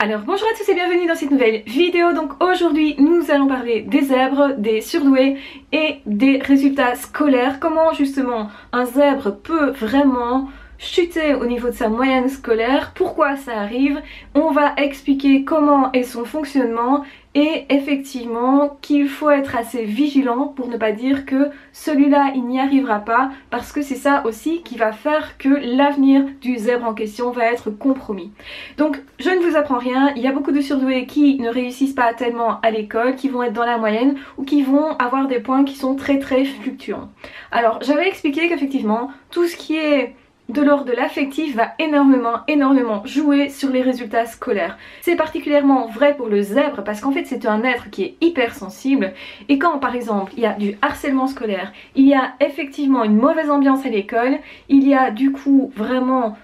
Alors bonjour à tous et bienvenue dans cette nouvelle vidéo. Donc aujourd'hui nous allons parler des zèbres, des surdoués et des résultats scolaires. Comment justement un zèbre peut vraiment chuter au niveau de sa moyenne scolaire, pourquoi ça arrive, on va expliquer comment est son fonctionnement et effectivement qu'il faut être assez vigilant pour ne pas dire que celui-là il n'y arrivera pas, parce que c'est ça aussi qui va faire que l'avenir du zèbre en question va être compromis. Donc je ne vous apprends rien, il y a beaucoup de surdoués qui ne réussissent pas tellement à l'école, qui vont être dans la moyenne ou qui vont avoir des points qui sont très fluctuants. Alors j'avais expliqué qu'effectivement tout ce qui est de l'ordre de l'affectif va énormément jouer sur les résultats scolaires. C'est particulièrement vrai pour le zèbre parce qu'en fait c'est un être qui est hypersensible, et quand par exemple il y a du harcèlement scolaire, il y a effectivement une mauvaise ambiance à l'école, il y a du coup vraiment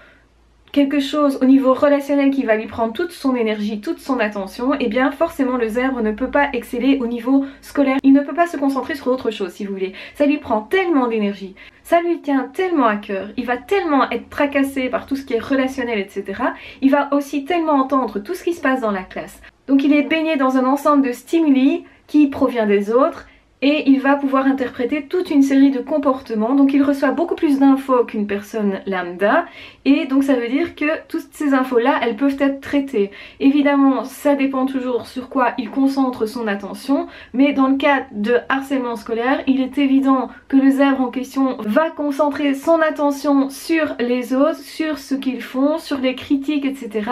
quelque chose au niveau relationnel qui va lui prendre toute son énergie, toute son attention, et bien forcément le zèbre ne peut pas exceller au niveau scolaire. Il ne peut pas se concentrer sur autre chose si vous voulez. Ça lui prend tellement d'énergie, ça lui tient tellement à cœur, il va tellement être tracassé par tout ce qui est relationnel, etc. Il va aussi tellement entendre tout ce qui se passe dans la classe. Donc il est baigné dans un ensemble de stimuli qui provient des autres, et il va pouvoir interpréter toute une série de comportements, donc il reçoit beaucoup plus d'infos qu'une personne lambda, et donc ça veut dire que toutes ces infos là elles peuvent être traitées. Évidemment ça dépend toujours sur quoi il concentre son attention, mais dans le cas de harcèlement scolaire il est évident que le zèbre en question va concentrer son attention sur les autres, sur ce qu'ils font, sur les critiques, etc.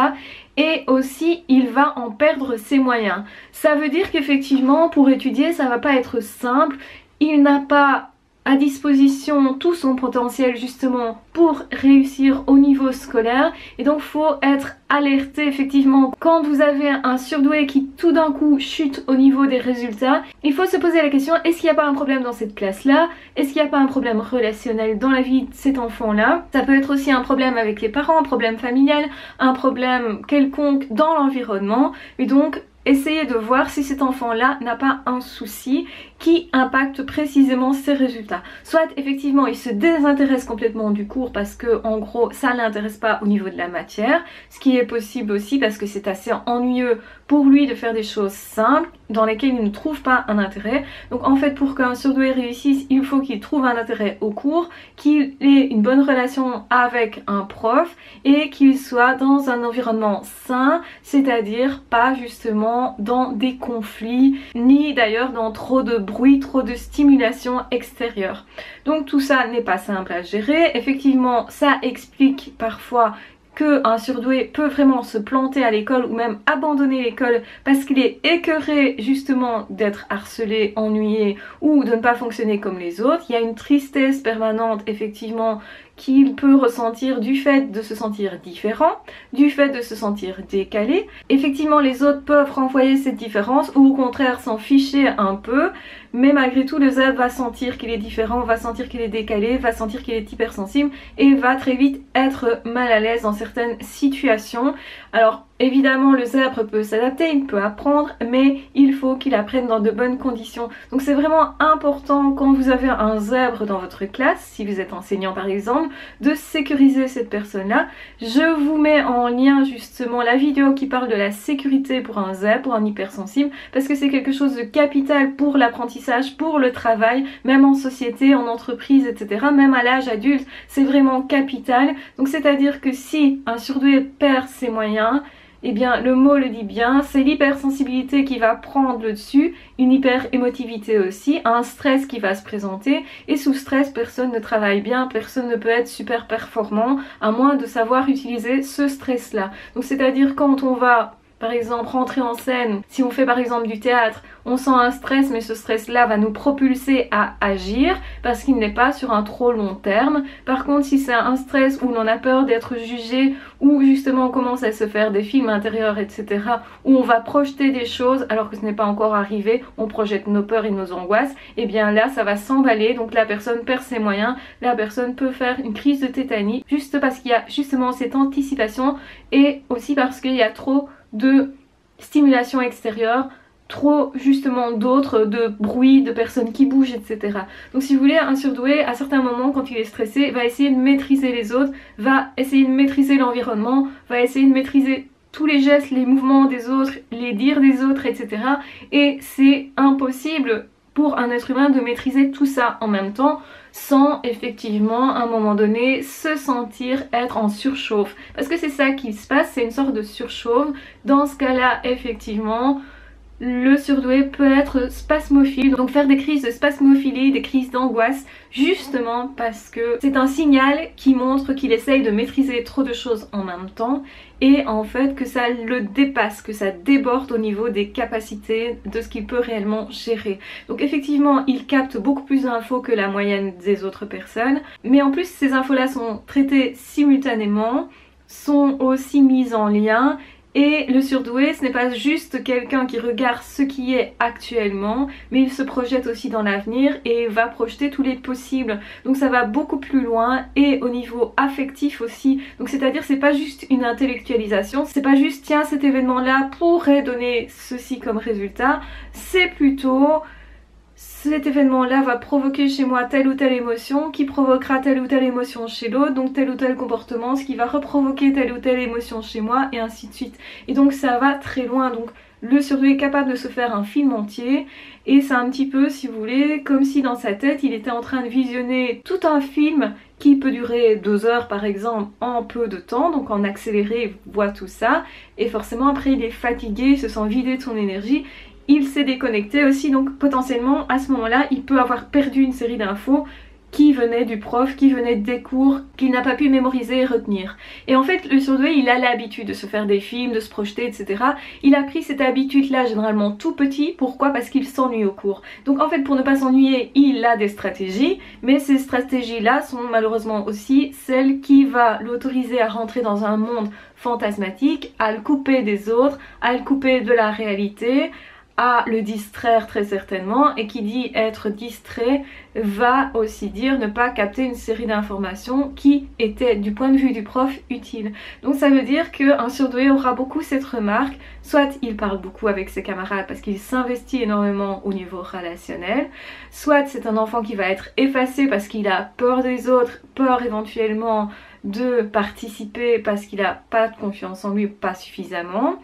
Et aussi il va en perdre ses moyens. Ça veut dire qu'effectivement pour étudier ça va pas être simple, il n'a pas à disposition tout son potentiel justement pour réussir au niveau scolaire, et donc faut être alerté effectivement quand vous avez un surdoué qui tout d'un coup chute au niveau des résultats. Il faut se poser la question, est-ce qu'il n'y a pas un problème dans cette classe là, est-ce qu'il n'y a pas un problème relationnel dans la vie de cet enfant là. Ça peut être aussi un problème avec les parents, un problème familial, un problème quelconque dans l'environnement, et donc essayez de voir si cet enfant-là n'a pas un souci qui impacte précisément ses résultats. Soit effectivement il se désintéresse complètement du cours parce que en gros ça ne l'intéresse pas au niveau de la matière, ce qui est possible aussi parce que c'est assez ennuyeux pour lui de faire des choses simples dans lesquelles il ne trouve pas un intérêt. Donc en fait pour qu'un surdoué réussisse, il faut qu'il trouve un intérêt au cours, qu'il ait une bonne relation avec un prof et qu'il soit dans un environnement sain, c'est-à-dire pas justement dans des conflits, ni d'ailleurs dans trop de bruit, trop de stimulation extérieure. Donc tout ça n'est pas simple à gérer. Effectivement ça explique parfois qu'un surdoué peut vraiment se planter à l'école ou même abandonner l'école parce qu'il est écœuré justement d'être harcelé, ennuyé ou de ne pas fonctionner comme les autres. Il y a une tristesse permanente effectivement qu'il peut ressentir du fait de se sentir différent, du fait de se sentir décalé. Effectivement les autres peuvent renvoyer cette différence ou au contraire s'en ficher un peu, mais malgré tout le zèbre va sentir qu'il est différent, va sentir qu'il est décalé, va sentir qu'il est hypersensible et va très vite être mal à l'aise dans certaines situations. Alors évidemment le zèbre peut s'adapter, il peut apprendre, mais il faut qu'il apprenne dans de bonnes conditions. Donc c'est vraiment important quand vous avez un zèbre dans votre classe, si vous êtes enseignant par exemple, de sécuriser cette personne là. Je vous mets en lien justement la vidéo qui parle de la sécurité pour un zèbre, pour un hypersensible, parce que c'est quelque chose de capital pour l'apprentissage, pour le travail, même en société, en entreprise, etc. Même à l'âge adulte, c'est vraiment capital. Donc c'est à dire que si un surdoué perd ses moyens, eh bien le mot le dit bien, c'est l'hypersensibilité qui va prendre le dessus, une hyper-émotivité aussi, un stress qui va se présenter, et sous stress personne ne travaille bien, personne ne peut être super performant à moins de savoir utiliser ce stress là. Donc c'est à dire quand on va par exemple rentrer en scène, si on fait par exemple du théâtre, on sent un stress, mais ce stress là va nous propulser à agir parce qu'il n'est pas sur un trop long terme. Par contre si c'est un stress où l'on a peur d'être jugé, ou justement on commence à se faire des films intérieurs, etc., où on va projeter des choses alors que ce n'est pas encore arrivé, on projette nos peurs et nos angoisses, et bien là ça va s'emballer, donc la personne perd ses moyens, la personne peut faire une crise de tétanie juste parce qu'il y a justement cette anticipation, et aussi parce qu'il y a trop de stimulation extérieure, trop justement d'autres, de bruit, de personnes qui bougent, etc. Donc si vous voulez, un surdoué à certains moments quand il est stressé va essayer de maîtriser les autres, va essayer de maîtriser l'environnement, va essayer de maîtriser tous les gestes, les mouvements des autres, les dires des autres, etc. Et c'est impossible pour un être humain de maîtriser tout ça en même temps sans effectivement à un moment donné se sentir être en surchauffe. Parce que c'est ça qui se passe, c'est une sorte de surchauffe. Dans ce cas-là, effectivement, le surdoué peut être spasmophile, donc faire des crises de spasmophilie, des crises d'angoisse, justement parce que c'est un signal qui montre qu'il essaye de maîtriser trop de choses en même temps et en fait que ça le dépasse, que ça déborde au niveau des capacités de ce qu'il peut réellement gérer. Donc effectivement, il capte beaucoup plus d'infos que la moyenne des autres personnes, mais en plus ces infos-là sont traitées simultanément, sont aussi mises en lien. Et le surdoué, ce n'est pas juste quelqu'un qui regarde ce qui est actuellement, mais il se projette aussi dans l'avenir et va projeter tous les possibles. Donc ça va beaucoup plus loin et au niveau affectif aussi. Donc c'est-à-dire c'est pas juste une intellectualisation, c'est pas juste tiens cet événement-là pourrait donner ceci comme résultat, c'est plutôt cet événement-là va provoquer chez moi telle ou telle émotion qui provoquera telle ou telle émotion chez l'autre, donc tel ou tel comportement, ce qui va reprovoquer telle ou telle émotion chez moi et ainsi de suite. Et donc ça va très loin, donc le surdoué est capable de se faire un film entier et c'est un petit peu, si vous voulez, comme si dans sa tête il était en train de visionner tout un film qui peut durer 2 heures par exemple en peu de temps, donc en accéléré il voit tout ça et forcément après il est fatigué, il se sent vidé de son énergie. Il s'est déconnecté aussi, donc potentiellement à ce moment-là il peut avoir perdu une série d'infos qui venaient du prof, qui venaient des cours, qu'il n'a pas pu mémoriser et retenir. Et en fait le surdoué il a l'habitude de se faire des films, de se projeter, etc. Il a pris cette habitude là généralement tout petit. Pourquoi? Parce qu'il s'ennuie au cours. Donc en fait pour ne pas s'ennuyer il a des stratégies, mais ces stratégies là sont malheureusement aussi celles qui va l'autoriser à rentrer dans un monde fantasmatique, à le couper des autres, à le couper de la réalité, à le distraire très certainement, et qui dit être distrait va aussi dire ne pas capter une série d'informations qui étaient du point de vue du prof utiles. Donc ça veut dire qu'un surdoué aura beaucoup cette remarque, soit il parle beaucoup avec ses camarades parce qu'il s'investit énormément au niveau relationnel, soit c'est un enfant qui va être effacé parce qu'il a peur des autres, peur éventuellement de participer parce qu'il n'a pas de confiance en lui, pas suffisamment,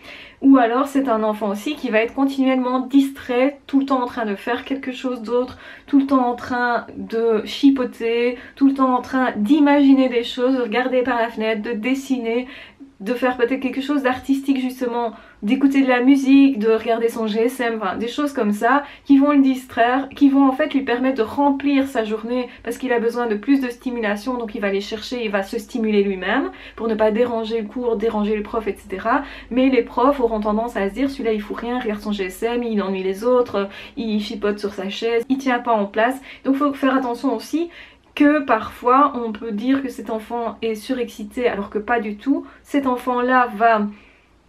ou alors c'est un enfant aussi qui va être continuellement distrait, tout le temps en train de faire quelque chose d'autre, tout le temps en train de chipoter, tout le temps en train d'imaginer des choses, de regarder par la fenêtre, de dessiner, de faire peut-être quelque chose d'artistique justement, d'écouter de la musique, de regarder son GSM, enfin des choses comme ça qui vont le distraire, qui vont en fait lui permettre de remplir sa journée parce qu'il a besoin de plus de stimulation, donc il va aller chercher, il va se stimuler lui-même pour ne pas déranger le cours, déranger le prof, etc. Mais les profs auront tendance à se dire celui-là il fout rien, regarde son GSM, il ennuie les autres, il chipote sur sa chaise, il tient pas en place. Donc il faut faire attention aussi que parfois on peut dire que cet enfant est surexcité alors que pas du tout. Cet enfant-là va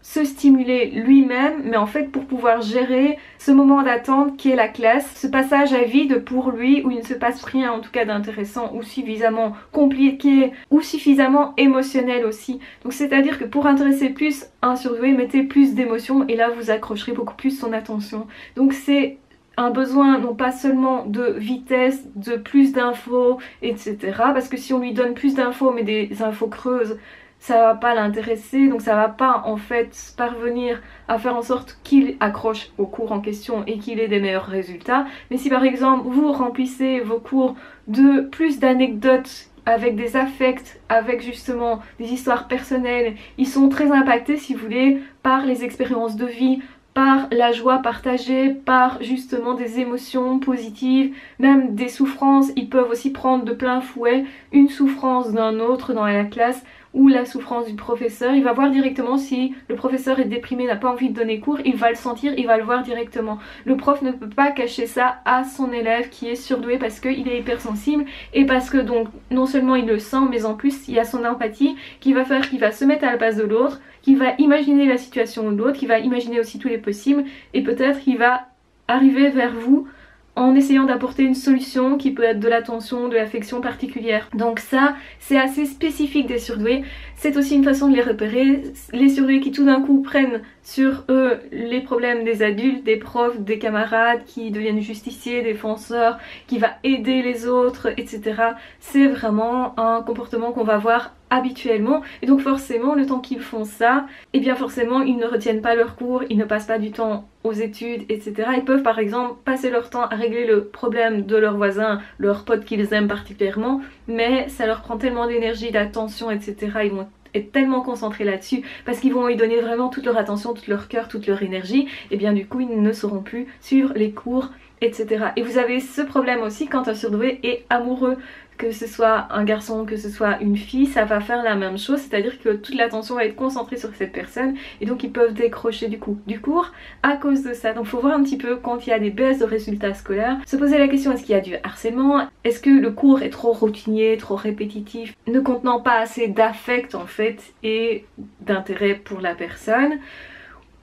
se stimuler lui-même, mais en fait pour pouvoir gérer ce moment d'attente qui est la classe, ce passage à vide pour lui où il ne se passe rien en tout cas d'intéressant ou suffisamment compliqué ou suffisamment émotionnel aussi. Donc c'est à dire que pour intéresser plus un surdoué, mettez plus d'émotions et là vous accrocherez beaucoup plus son attention. Donc c'est un besoin non pas seulement de vitesse, de plus d'infos, etc. Parce que si on lui donne plus d'infos mais des infos creuses, ça va pas l'intéresser, donc ça va pas en fait parvenir à faire en sorte qu'il accroche au cours en question et qu'il ait des meilleurs résultats. Mais si par exemple vous remplissez vos cours de plus d'anecdotes avec des affects, avec justement des histoires personnelles, ils sont très impactés si vous voulez par les expériences de vie, par la joie partagée, par justement des émotions positives, même des souffrances. Ils peuvent aussi prendre de plein fouet une souffrance d'un autre dans la classe ou la souffrance du professeur. Il va voir directement si le professeur est déprimé, n'a pas envie de donner cours, il va le sentir, il va le voir directement. Le prof ne peut pas cacher ça à son élève qui est surdoué parce qu'il est hypersensible et parce que donc non seulement il le sent mais en plus il y a son empathie qui va faire qu'il va se mettre à la place de l'autre, qui va imaginer la situation de l'autre, qui va imaginer aussi tous les possibles et peut-être qu'il va arriver vers vous en essayant d'apporter une solution qui peut être de l'attention, de l'affection particulière. Donc ça, c'est assez spécifique des surdoués. C'est aussi une façon de les repérer. Les surdoués qui tout d'un coup prennent sur eux les problèmes des adultes, des profs, des camarades, qui deviennent justiciers, défenseurs, qui va aider les autres, etc. C'est vraiment un comportement qu'on va voir habituellement, et donc forcément le temps qu'ils font ça, et bien forcément ils ne retiennent pas leurs cours, ils ne passent pas du temps aux études, etc. Ils peuvent par exemple passer leur temps à régler le problème de leur voisin, leur pote qu'ils aiment particulièrement, mais ça leur prend tellement d'énergie, d'attention, etc. Ils vont être tellement concentrés là-dessus parce qu'ils vont y donner vraiment toute leur attention, tout leur cœur, toute leur énergie, et bien du coup ils ne sauront plus suivre les cours, etc. Et vous avez ce problème aussi quand un surdoué est amoureux, que ce soit un garçon, que ce soit une fille, ça va faire la même chose, c'est-à-dire que toute l'attention va être concentrée sur cette personne et donc ils peuvent décrocher du cours à cause de ça. Donc il faut voir un petit peu quand il y a des baisses de résultats scolaires, se poser la question, est-ce qu'il y a du harcèlement, est-ce que le cours est trop routinier, trop répétitif, ne contenant pas assez d'affect en fait et d'intérêt pour la personne.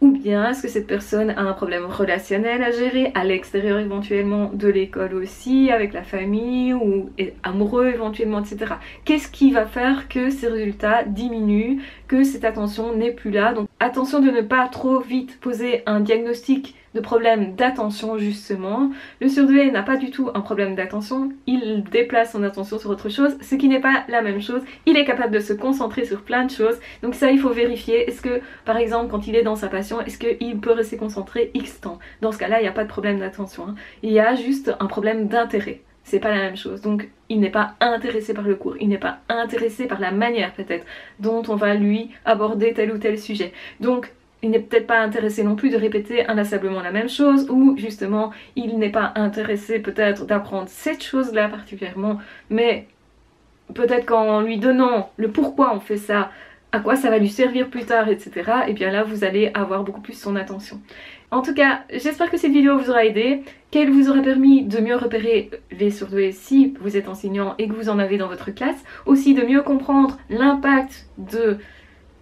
Ou bien est-ce que cette personne a un problème relationnel à gérer à l'extérieur éventuellement de l'école aussi, avec la famille ou est amoureux éventuellement, etc. Qu'est-ce qui va faire que ces résultats diminuent, que cette attention n'est plus là? Donc attention de ne pas trop vite poser un diagnostic de problème d'attention justement. Le surdoué n'a pas du tout un problème d'attention, il déplace son attention sur autre chose, ce qui n'est pas la même chose. Il est capable de se concentrer sur plein de choses, donc ça il faut vérifier. Est-ce que par exemple quand il est dans sa passion, est-ce qu'il peut rester concentré X temps? Dans ce cas là il n'y a pas de problème d'attention, hein. Il y a juste un problème d'intérêt. C'est pas la même chose, donc il n'est pas intéressé par le cours, il n'est pas intéressé par la manière peut-être dont on va lui aborder tel ou tel sujet. Donc il n'est peut-être pas intéressé non plus de répéter inlassablement la même chose, ou justement il n'est pas intéressé peut-être d'apprendre cette chose-là particulièrement, mais peut-être qu'en lui donnant le pourquoi on fait ça, à quoi ça va lui servir plus tard, etc. et bien là vous allez avoir beaucoup plus son attention. En tout cas, j'espère que cette vidéo vous aura aidé, qu'elle vous aura permis de mieux repérer les surdoués si vous êtes enseignant et que vous en avez dans votre classe, aussi de mieux comprendre l'impact de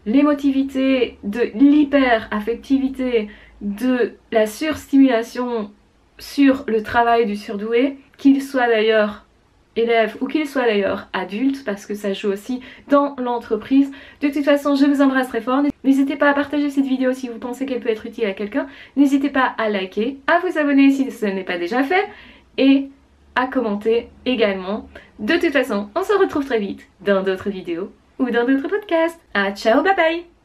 l'émotivité, de l'hyperaffectivité, de la surstimulation sur le travail du surdoué, qu'il soit d'ailleurs élève ou qu'il soit d'ailleurs adulte, parce que ça joue aussi dans l'entreprise. De toute façon, je vous embrasse très fort. N'hésitez pas à partager cette vidéo si vous pensez qu'elle peut être utile à quelqu'un. N'hésitez pas à liker, à vous abonner si ce n'est pas déjà fait, et à commenter également. De toute façon, on se retrouve très vite dans d'autres vidéos ou dans d'autres podcasts. Ah, ciao, bye bye!